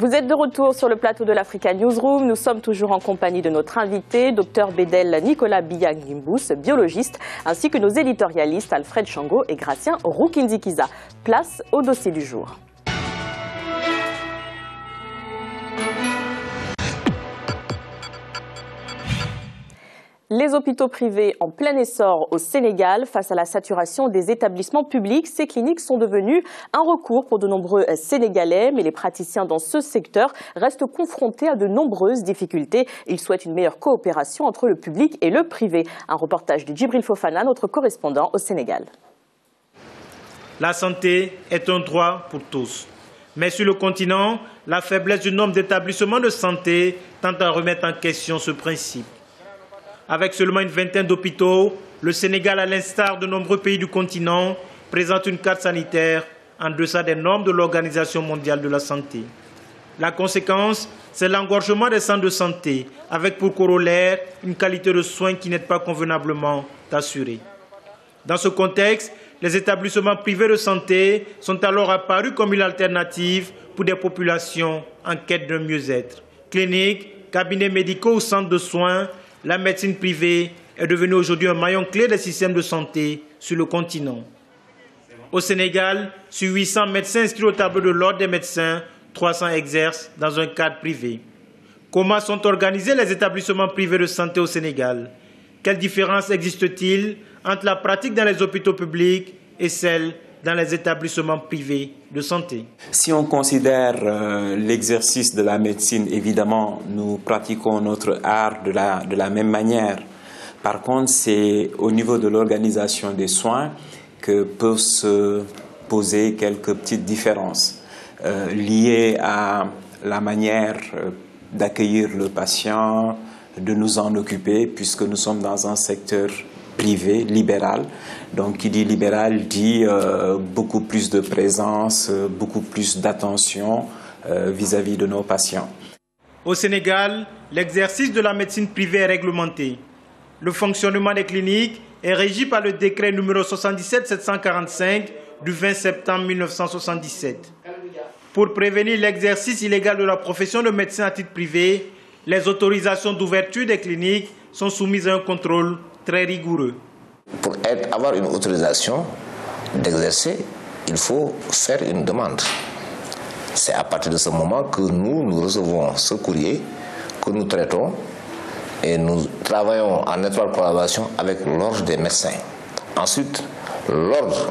Vous êtes de retour sur le plateau de l'Africa Newsroom. Nous sommes toujours en compagnie de notre invité, Dr Bédel Nicolas Biya-Ngimbous, biologiste, ainsi que nos éditorialistes Alfred Chango et Gratien Roukindikiza. Place au dossier du jour. Les hôpitaux privés en plein essor au Sénégal. Face à la saturation des établissements publics, ces cliniques sont devenues un recours pour de nombreux Sénégalais. Mais les praticiens dans ce secteur restent confrontés à de nombreuses difficultés. Ils souhaitent une meilleure coopération entre le public et le privé. Un reportage de Djibril Fofana, notre correspondant au Sénégal. La santé est un droit pour tous. Mais sur le continent, la faiblesse du nombre d'établissements de santé tend à remettre en question ce principe. Avec seulement une vingtaine d'hôpitaux, le Sénégal, à l'instar de nombreux pays du continent, présente une carte sanitaire en deçà des normes de l'Organisation mondiale de la santé. La conséquence, c'est l'engorgement des centres de santé, avec pour corollaire une qualité de soins qui n'est pas convenablement assurée. Dans ce contexte, les établissements privés de santé sont alors apparus comme une alternative pour des populations en quête d'un mieux-être. Cliniques, cabinets médicaux ou centres de soins, la médecine privée est devenue aujourd'hui un maillon clé des systèmes de santé sur le continent. Au Sénégal, sur 800 médecins inscrits au tableau de l'ordre des médecins, 300 exercent dans un cadre privé. Comment sont organisés les établissements privés de santé au Sénégal? Quelle différence existe-t-il entre la pratique dans les hôpitaux publics et celle dans les établissements privés de santé? Si on considère l'exercice de la médecine, évidemment, nous pratiquons notre art de la même manière. Par contre, c'est au niveau de l'organisation des soins que peuvent se poser quelques petites différences liées à la manière d'accueillir le patient, de nous en occuper, puisque nous sommes dans un secteur privé, libéral. Donc, qui dit libéral dit beaucoup plus de présence, beaucoup plus d'attention vis-à-vis de nos patients. Au Sénégal, l'exercice de la médecine privée est réglementé. Le fonctionnement des cliniques est régi par le décret numéro 77-745 du 20 septembre 1977. Pour prévenir l'exercice illégal de la profession de médecin à titre privé, les autorisations d'ouverture des cliniques sont soumises à un contrôle très rigoureux. Pour avoir une autorisation d'exercer, il faut faire une demande. C'est à partir de ce moment que nous recevons ce courrier, que nous traitons et nous travaillons en étroite collaboration avec l'ordre des médecins. Ensuite, l'ordre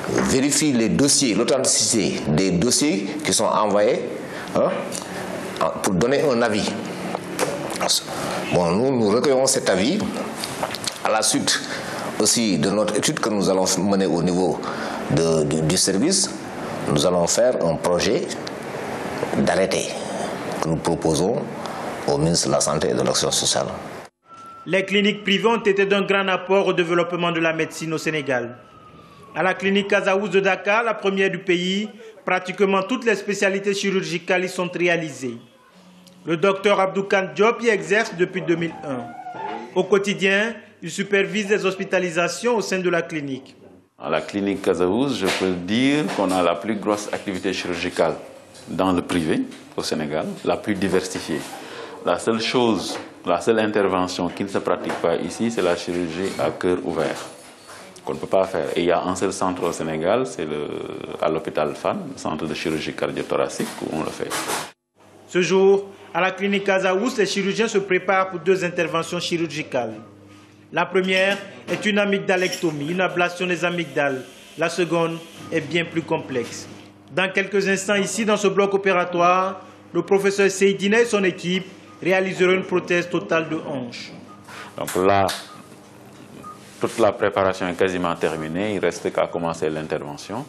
vérifie les dossiers, l'authenticité des dossiers qui sont envoyés pour donner un avis. Bon, nous recueillons cet avis. À la suite aussi de notre étude que nous allons mener au niveau du service, nous allons faire un projet d'arrêté que nous proposons au ministre de la Santé et de l'Action sociale. Les cliniques privées ont été d'un grand apport au développement de la médecine au Sénégal. À la clinique Kazaous de Dakar, la première du pays, pratiquement toutes les spécialités chirurgicales y sont réalisées. Le docteur Abdoukan Diop y exerce depuis 2001. Au quotidien, il supervise les hospitalisations au sein de la clinique. À la clinique Kazaous, je peux dire qu'on a la plus grosse activité chirurgicale dans le privé au Sénégal, la plus diversifiée. La seule intervention qui ne se pratique pas ici, c'est la chirurgie à cœur ouvert, qu'on ne peut pas faire. Et il y a un seul centre au Sénégal, c'est à l'hôpital Fann, le centre de chirurgie cardio-thoracique, où on le fait. Ce jour, à la clinique Kazaous, les chirurgiens se préparent pour 2 interventions chirurgicales. La première est une amygdalectomie, une ablation des amygdales. La seconde est bien plus complexe. Dans quelques instants, ici, dans ce bloc opératoire, le professeur Seydine et son équipe réaliseront une prothèse totale de hanche. Donc là, toute la préparation est quasiment terminée. Il ne reste qu'à commencer l'intervention.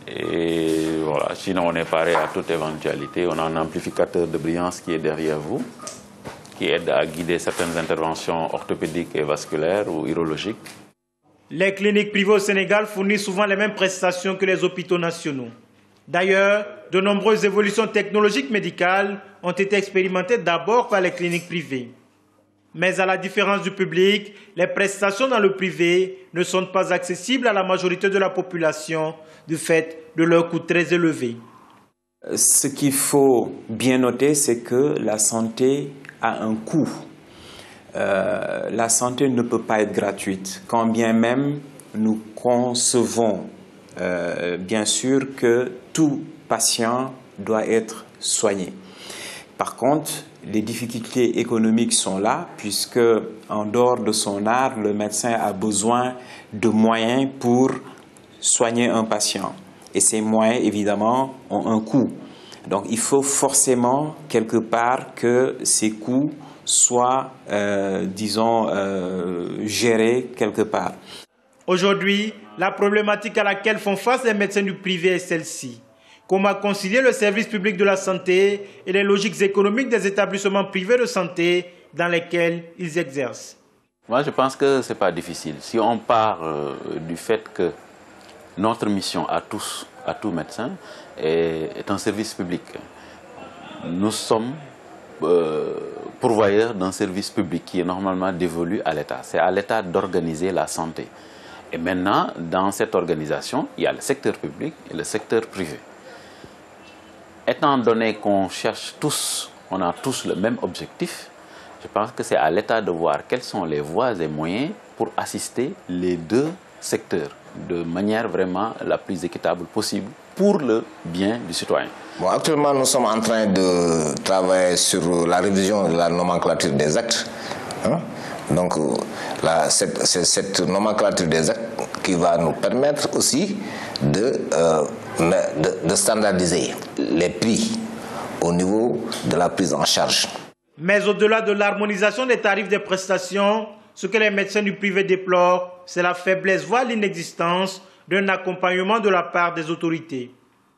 Et voilà, sinon on est paré à toute éventualité. On a un amplificateur de brillance qui est derrière vous, qui aide à guider certaines interventions orthopédiques et vasculaires ou urologiques. Les cliniques privées au Sénégal fournissent souvent les mêmes prestations que les hôpitaux nationaux. D'ailleurs, de nombreuses évolutions technologiques médicales ont été expérimentées d'abord par les cliniques privées. Mais à la différence du public, les prestations dans le privé ne sont pas accessibles à la majorité de la population du fait de leur coût très élevé. Ce qu'il faut bien noter, c'est que la santé a un coût. La santé ne peut pas être gratuite, quand bien même nous concevons bien sûr que tout patient doit être soigné. Par contre, les difficultés économiques sont là, puisque en dehors de son art, le médecin a besoin de moyens pour soigner un patient. Et ces moyens, évidemment, ont un coût. Donc, il faut forcément, quelque part, que ces coûts soient, gérés quelque part. Aujourd'hui, la problématique à laquelle font face les médecins du privé est celle-ci. Comment concilier le service public de la santé et les logiques économiques des établissements privés de santé dans lesquels ils exercent? Moi, je pense que ce n'est pas difficile. Si on part du fait que notre mission à tout médecin est un service public. Nous sommes pourvoyeurs d'un service public qui est normalement dévolu à l'État. C'est à l'État d'organiser la santé. Et maintenant, dans cette organisation, il y a le secteur public et le secteur privé. Étant donné qu'on cherche tous, on a tous le même objectif, je pense que c'est à l'État de voir quelles sont les voies et moyens pour assister les deux secteurs de manière vraiment la plus équitable possible pour le bien du citoyen. Bon, actuellement, nous sommes en train de travailler sur la révision de la nomenclature des actes. Donc, cette nomenclature des actes qui va nous permettre aussi de standardiser les prix au niveau de la prise en charge. Mais au-delà de l'harmonisation des tarifs des prestations, ce que les médecins du privé déplorent, c'est la faiblesse, voire l'inexistence d'un accompagnement de la part des autorités.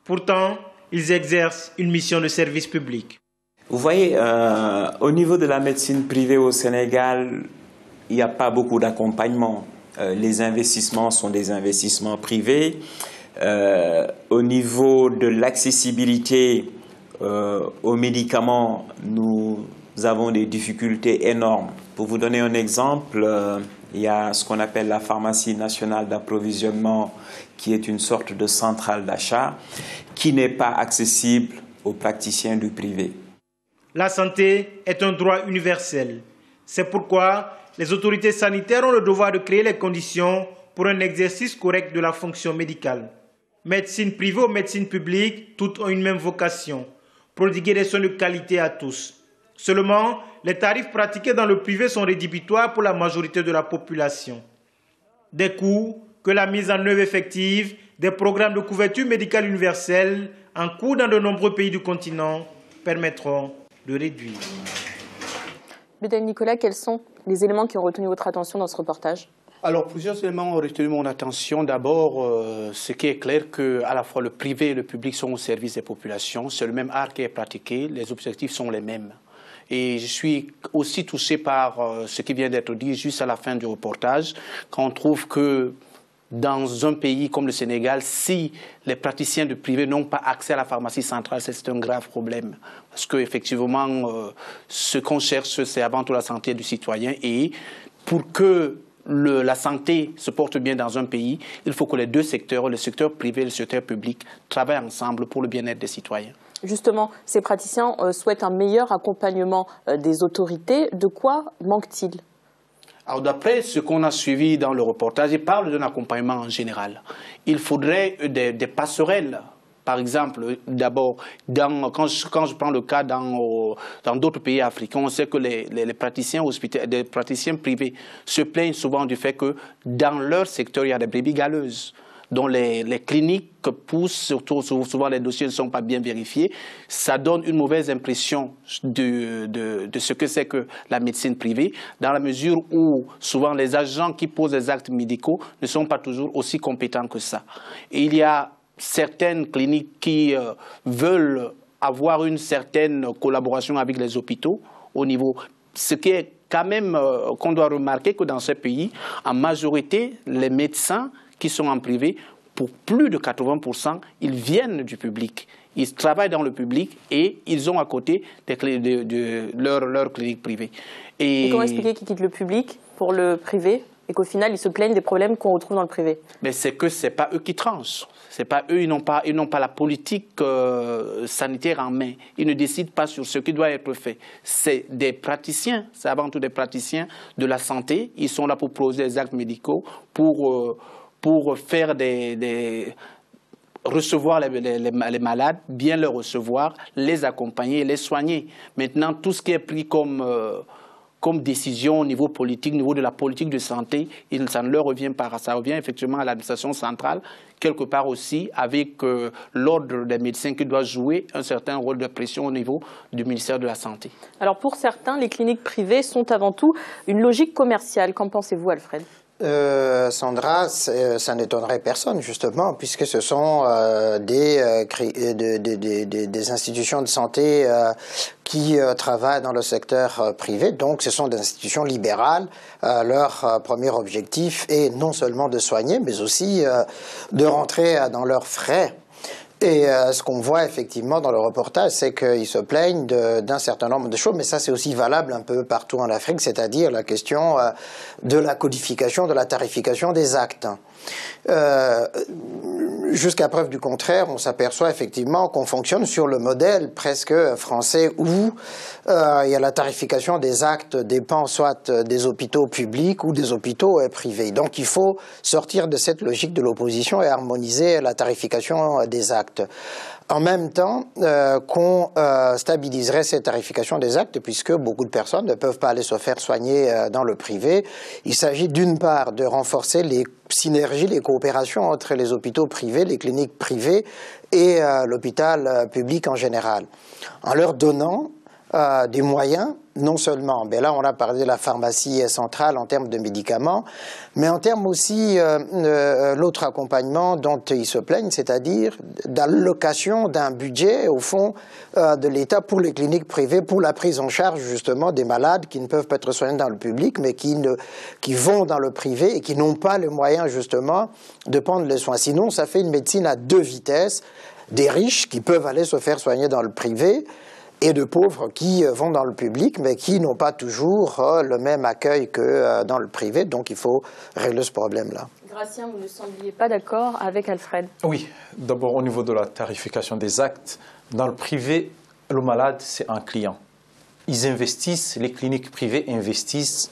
Pourtant, ils exercent une mission de service public. Vous voyez, au niveau de la médecine privée au Sénégal, il n'y a pas beaucoup d'accompagnement. Les investissements sont des investissements privés. Au niveau de l'accessibilité aux médicaments, nous avons des difficultés énormes. Pour vous donner un exemple, il y a ce qu'on appelle la pharmacie nationale d'approvisionnement, qui est une sorte de centrale d'achat, qui n'est pas accessible aux praticiens du privé. La santé est un droit universel. C'est pourquoi les autorités sanitaires ont le devoir de créer les conditions pour un exercice correct de la fonction médicale. Médecine privée ou médecine publique, toutes ont une même vocation, prodiguer des soins de qualité à tous. Seulement, les tarifs pratiqués dans le privé sont rédhibitoires pour la majorité de la population. Des coûts que la mise en œuvre effective des programmes de couverture médicale universelle en cours dans de nombreux pays du continent permettront de réduire. Bédel Nicolas, quels sont les éléments qui ont retenu votre attention dans ce reportage? Alors, plusieurs éléments ont retenu mon attention. D'abord, ce qui est clair que à la fois le privé et le public sont au service des populations. C'est le même art qui est pratiqué, les objectifs sont les mêmes. Et je suis aussi touché par ce qui vient d'être dit juste à la fin du reportage, quand on trouve que dans un pays comme le Sénégal, si les praticiens du privé n'ont pas accès à la pharmacie centrale, c'est un grave problème. Parce qu'effectivement, ce qu'on cherche, c'est avant tout la santé du citoyen. Et pour que la santé se porte bien dans un pays, il faut que les deux secteurs, le secteur privé et le secteur public, travaillent ensemble pour le bien-être des citoyens. Justement, ces praticiens souhaitent un meilleur accompagnement des autorités. De quoi manque-t-il? Alors, d'après ce qu'on a suivi dans le reportage, il parle d'un accompagnement en général. Il faudrait des passerelles. Par exemple, d'abord, quand je prends le cas dans d'autres pays africains, on sait que les praticiens des praticiens privés se plaignent souvent du fait que dans leur secteur, il y a des brebis galeuses, dont les cliniques poussent, surtout souvent les dossiers ne sont pas bien vérifiés. Ça donne une mauvaise impression de ce que c'est que la médecine privée, dans la mesure où souvent les agents qui posent les actes médicaux ne sont pas toujours aussi compétents que ça. Et il y a certaines cliniques qui veulent avoir une certaine collaboration avec les hôpitaux au niveau, ce qui est quand même qu'on doit remarquer que dans ce pays, en majorité, les médecins qui sont en privé, pour plus de 80%, ils viennent du public. Ils travaillent dans le public et ils ont à côté leur clinique privée. Et comment expliquer qu'ils quittent le public pour le privé? et qu'au final, ils se plaignent des problèmes qu'on retrouve dans le privé. Mais c'est que ce n'est pas eux qui tranchent. C'est pas eux, ils n'ont pas la politique sanitaire en main. Ils ne décident pas sur ce qui doit être fait. C'est des praticiens, c'est avant tout des praticiens de la santé. Ils sont là pour poser des actes médicaux, pour faire recevoir les malades, bien les recevoir, les accompagner, les soigner. Maintenant, tout ce qui est pris comme décision au niveau politique, au niveau de la politique de santé, ça ne leur revient pas. Ça revient effectivement à l'administration centrale, quelque part aussi avec l'ordre des médecins qui doit jouer un certain rôle de pression au niveau du ministère de la Santé. Alors pour certains, les cliniques privées sont avant tout une logique commerciale. Qu'en pensez-vous, Alfred ? Sandra, ça n'étonnerait personne justement, puisque ce sont des institutions de santé qui travaillent dans le secteur privé, donc ce sont des institutions libérales. Leur premier objectif est non seulement de soigner, mais aussi de rentrer dans leurs frais. Et ce qu'on voit effectivement dans le reportage, c'est qu'ils se plaignent d'un certain nombre de choses, mais ça c'est aussi valable un peu partout en Afrique, c'est-à-dire la question de la codification, de la tarification des actes. Jusqu'à preuve du contraire, on s'aperçoit effectivement qu'on fonctionne sur le modèle presque français où il y a la tarification des actes dépend soit des hôpitaux publics ou des hôpitaux privés. Donc il faut sortir de cette logique de l'opposition et harmoniser la tarification des actes. En même temps qu'on stabiliserait cette tarification des actes, puisque beaucoup de personnes ne peuvent pas aller se faire soigner dans le privé. Il s'agit d'une part de renforcer les synergies, les coopérations entre les hôpitaux privés, les cliniques privées et l'hôpital public en général, en leur donnant des moyens, non seulement, mais là on a parlé de la pharmacie centrale en termes de médicaments, mais en termes aussi l'autre accompagnement dont ils se plaignent, c'est-à-dire d'allocation d'un budget au fond de l'État pour les cliniques privées, pour la prise en charge justement des malades qui ne peuvent pas être soignés dans le public, mais qui vont dans le privé et qui n'ont pas les moyens justement de prendre les soins. Sinon, ça fait une médecine à deux vitesses, des riches qui peuvent aller se faire soigner dans le privé, et de pauvres qui vont dans le public, mais qui n'ont pas toujours le même accueil que dans le privé. Donc il faut régler ce problème-là. Gratien, vous ne sembliez pas d'accord avec Alfred? Oui, d'abord au niveau de la tarification des actes, dans le privé, le malade, c'est un client. Ils investissent, les cliniques privées investissent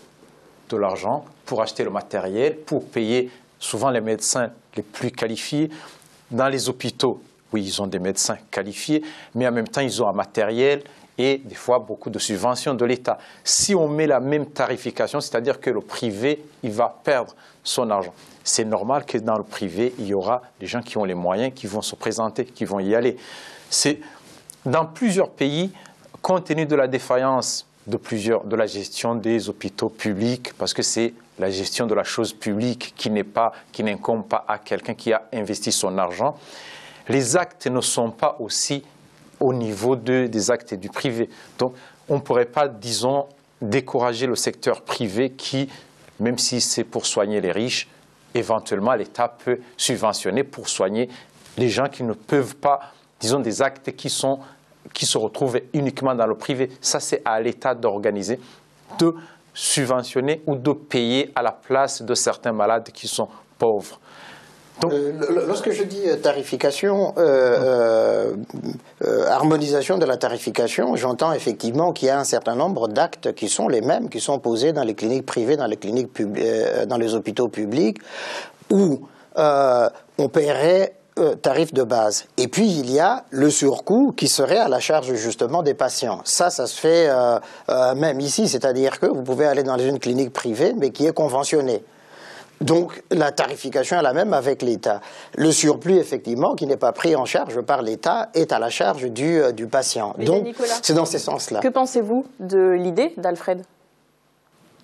de l'argent pour acheter le matériel, pour payer souvent les médecins les plus qualifiés. Dans les hôpitaux, oui, ils ont des médecins qualifiés, mais en même temps, ils ont un matériel et des fois beaucoup de subventions de l'État. Si on met la même tarification, c'est-à-dire que le privé, il va perdre son argent. C'est normal que dans le privé, il y aura des gens qui ont les moyens, qui vont se présenter, qui vont y aller. Dans plusieurs pays, compte tenu de la défaillance de la gestion des hôpitaux publics, parce que c'est la gestion de la chose publique qui n'incombe pas à quelqu'un qui a investi son argent, les actes ne sont pas aussi au niveau des actes du privé. Donc, on ne pourrait pas, disons, décourager le secteur privé qui, même si c'est pour soigner les riches, éventuellement l'État peut subventionner pour soigner les gens qui ne peuvent pas, disons, des actes qui se retrouvent uniquement dans le privé. Ça, c'est à l'État d'organiser, de subventionner ou de payer à la place de certains malades qui sont pauvres. Donc, lorsque je dis tarification, harmonisation de la tarification, j'entends effectivement qu'il y a un certain nombre d'actes qui sont les mêmes, qui sont posés dans les cliniques privées, dans les hôpitaux publics, où on paierait tarif de base. Et puis, il y a le surcoût qui serait à la charge justement des patients. Ça se fait même ici, c'est-à-dire que vous pouvez aller dans une clinique privée, mais qui est conventionnée. Donc, la tarification est la même avec l'État. Le surplus, effectivement, qui n'est pas pris en charge par l'État, est à la charge du patient. Mais donc, Nicolas, c'est dans ces sens-là. Que pensez-vous de l'idée d'Alfred?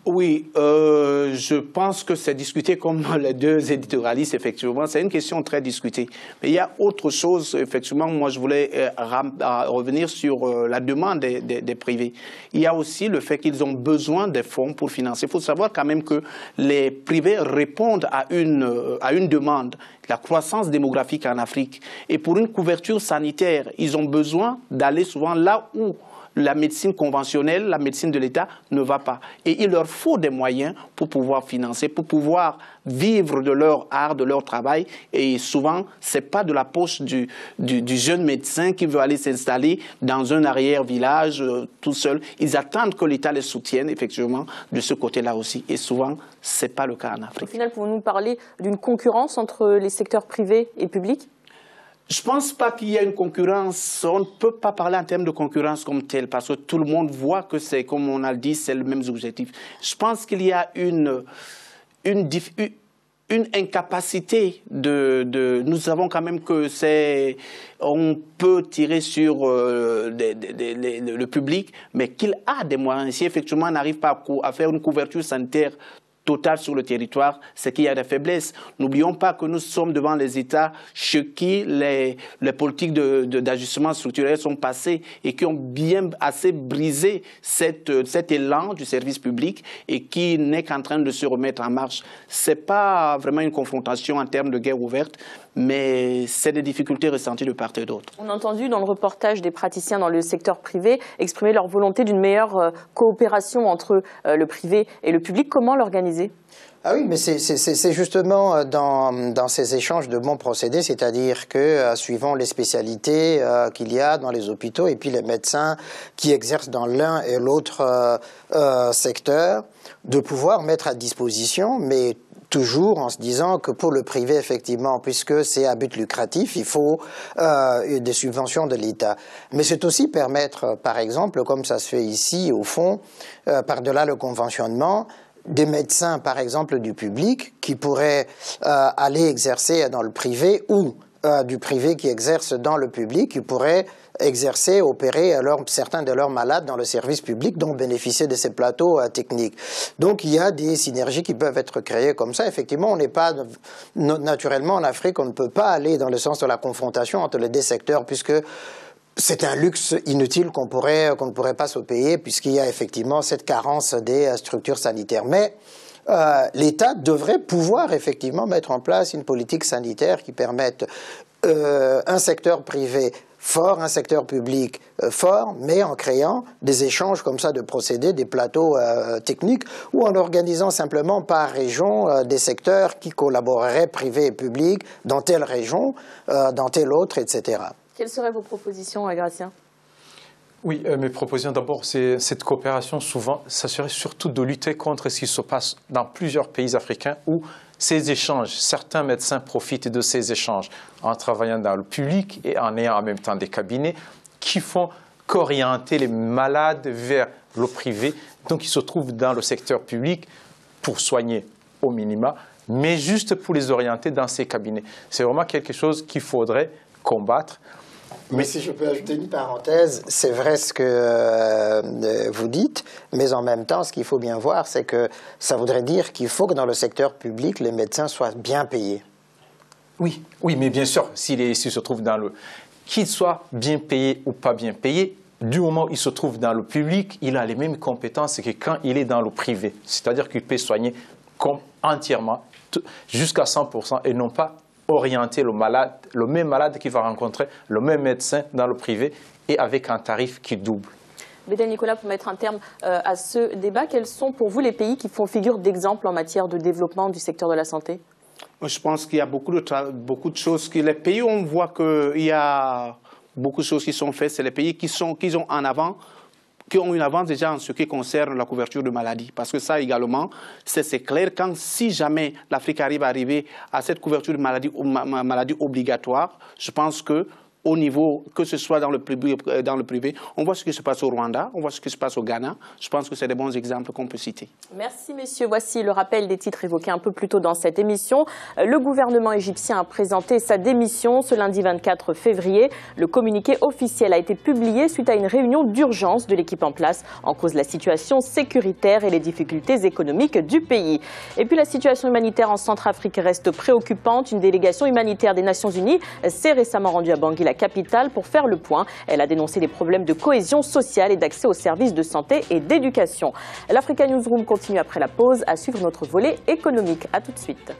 Oui, je pense que c'est discuté comme les deux éditorialistes, effectivement. C'est une question très discutée. Mais il y a autre chose, effectivement. Moi, je voulais revenir sur la demande des privés. Il y a aussi le fait qu'ils ont besoin des fonds pour financer. Il faut savoir quand même que les privés répondent à une demande, la croissance démographique en Afrique. Et pour une couverture sanitaire, ils ont besoin d'aller souvent là où la médecine conventionnelle, la médecine de l'État ne va pas. Et il leur faut des moyens pour pouvoir financer, pour pouvoir vivre de leur art, de leur travail. Et souvent, ce n'est pas de la poche du jeune médecin qui veut aller s'installer dans un arrière-village tout seul. Ils attendent que l'État les soutienne, effectivement, de ce côté-là aussi. Et souvent, ce n'est pas le cas en Afrique. Au final, pouvons-nous parler d'une concurrence entre les secteurs privés et publics ? Je ne pense pas qu'il y ait une concurrence. On ne peut pas parler en termes de concurrence comme telle, parce que tout le monde voit que c'est, comme on a dit, c'est le même objectif. Je pense qu'il y a une incapacité nous savons quand même que on peut tirer sur le public, mais qu'il a des moyens. Si effectivement on n'arrive pas à faire une couverture sanitaire totale sur le territoire, c'est qu'il y a des faiblesses. N'oublions pas que nous sommes devant les États chez qui les politiques d'ajustement structurel sont passées et qui ont bien assez brisé cet élan du service public et qui n'est qu'en train de se remettre en marche. Ce n'est pas vraiment une confrontation en termes de guerre ouverte, mais c'est des difficultés ressenties de part et d'autre. On a entendu dans le reportage des praticiens dans le secteur privé exprimer leur volonté d'une meilleure coopération entre le privé et le public. Comment l'organiser ? Ah oui, mais c'est justement dans ces échanges de bons procédés, c'est-à-dire que suivant les spécialités qu'il y a dans les hôpitaux et puis les médecins qui exercent dans l'un et l'autre secteur, de pouvoir mettre à disposition, mais toujours en se disant que pour le privé, effectivement, puisque c'est à but lucratif, il faut des subventions de l'État. Mais c'est aussi permettre, par exemple, comme ça se fait ici, au fond, par-delà le conventionnement, des médecins, par exemple, du public, qui pourraient aller exercer dans le privé ou du privé qui exerce dans le public, qui pourraient exercer, opérer certains de leurs malades dans le service public, donc bénéficier de ces plateaux techniques. Donc il y a des synergies qui peuvent être créées comme ça. Effectivement, on n'est pas, naturellement en Afrique, on ne peut pas aller dans le sens de la confrontation entre les deux secteurs, puisque c'est un luxe inutile qu'on ne pourrait pas se payer, puisqu'il y a effectivement cette carence des structures sanitaires. Mais l'État devrait pouvoir effectivement mettre en place une politique sanitaire qui permette un secteur privé fort, un secteur public fort, mais en créant des échanges comme ça de procédés, des plateaux techniques, ou en organisant simplement par région des secteurs qui collaboreraient privé et public dans telle région, dans telle autre, etc. Quelles seraient vos propositions, Gratien ? Oui, mes propositions d'abord, c'est cette coopération souvent, ça serait surtout de lutter contre ce qui se passe dans plusieurs pays africains où ces échanges, certains médecins profitent de ces échanges en travaillant dans le public et en ayant en même temps des cabinets qui font qu'orienter les malades vers le privé. Donc ils se trouvent dans le secteur public pour soigner au minima, mais juste pour les orienter dans ces cabinets. C'est vraiment quelque chose qu'il faudrait combattre. Mais si je peux ajouter une parenthèse, c'est vrai ce que vous dites, mais en même temps, ce qu'il faut bien voir, c'est que ça voudrait dire qu'il faut que dans le secteur public, les médecins soient bien payés. Oui, mais bien sûr, s'il se trouve dans le... Qu'il soit bien payé ou pas bien payé, du moment où il se trouve dans le public, il a les mêmes compétences que quand il est dans le privé. C'est-à-dire qu'il peut soigner entièrement, jusqu'à 100%, et non pas orienter le malade, le même malade qui va rencontrer le même médecin dans le privé et avec un tarif qui double. Bédel Nicolas, pour mettre un terme à ce débat, quels sont pour vous les pays qui font figure d'exemple en matière de développement du secteur de la santé ? Je pense qu'il y a beaucoup de choses. Les pays où on voit qu'il y a beaucoup de choses qui sont faites, c'est les pays qui ont une avance déjà en ce qui concerne la couverture de maladies. Parce que ça également, c'est clair, si jamais l'Afrique arrive à cette couverture de maladie obligatoire, je pense que au niveau, que ce soit dans le privé, on voit ce qui se passe au Rwanda, on voit ce qui se passe au Ghana. Je pense que c'est des bons exemples qu'on peut citer. Merci messieurs. Voici le rappel des titres évoqués un peu plus tôt dans cette émission. Le gouvernement égyptien a présenté sa démission ce lundi 24 février. Le communiqué officiel a été publié suite à une réunion d'urgence de l'équipe en place. En cause la situation sécuritaire et les difficultés économiques du pays. Et puis la situation humanitaire en Centrafrique reste préoccupante. Une délégation humanitaire des Nations Unies s'est récemment rendue à Bangui, la capitale, pour faire le point. Elle a dénoncé des problèmes de cohésion sociale et d'accès aux services de santé et d'éducation. L'Africa Newsroom continue après la pause à suivre notre volet économique. A tout de suite.